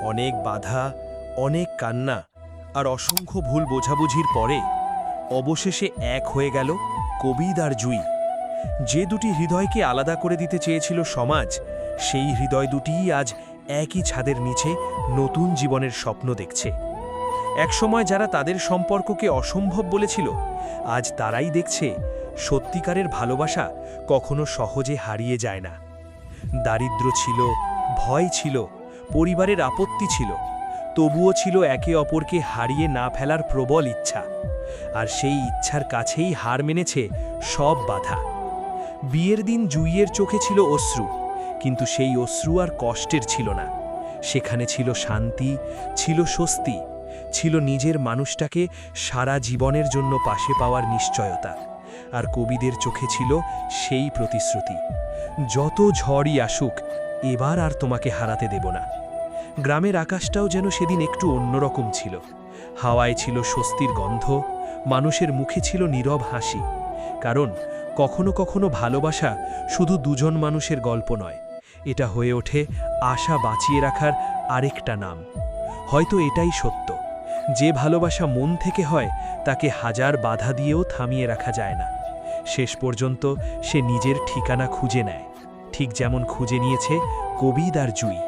অনেক বাধা, অনেক কান্না আর অসংখ্য ভুল বোঝাবুঝির পরে অবশেষে এক হয়ে গেল কবিদ আর জুই। যে দুটি হৃদয়কে আলাদা করে দিতে চেয়েছিল সমাজ, সেই হৃদয় দুটিই আজ একই ছাদের নিচে নতুন জীবনের স্বপ্ন দেখছে। একসময় যারা তাদের সম্পর্ককে অসম্ভব বলেছিল, আজ তারাই দেখছে সত্যিকারের ভালোবাসা কখনো সহজে হারিয়ে যায় না। দারিদ্র্য ছিল, ভয় ছিল, পরিবারের আপত্তি ছিল, তবুও ছিল একে অপরকে হারিয়ে না ফেলার প্রবল ইচ্ছা। আর সেই ইচ্ছার কাছেই হার মেনেছে সব বাধা। বিয়ের দিন জুইয়ের চোখে ছিল অশ্রু, কিন্তু সেই অশ্রু আর কষ্টের ছিল না। সেখানে ছিল শান্তি, ছিল স্বস্তি, ছিল নিজের মানুষটাকে সারা জীবনের জন্য পাশে পাওয়ার নিশ্চয়তা। আর কবিদের চোখে ছিল সেই প্রতিশ্রুতি, যত ঝড়ই আসুক, এবার আর তোমাকে হারাতে দেব না। গ্রামের আকাশটাও যেন সেদিন একটু অন্যরকম ছিল। হাওয়ায় ছিল স্বস্তির গন্ধ, মানুষের মুখে ছিল নীরব হাসি। কারণ কখনো কখনো ভালোবাসা শুধু দুজন মানুষের গল্প নয়, এটা হয়ে ওঠে আশা বাঁচিয়ে রাখার আরেকটা নাম। হয়তো এটাই সত্য, যে ভালোবাসা মন থেকে হয় তাকে হাজার বাধা দিয়েও থামিয়ে রাখা যায় না। শেষ পর্যন্ত সে নিজের ঠিকানা খুঁজে নেয়, ঠিক যেমন খুঁজে নিয়েছে কবিদ আর জুই।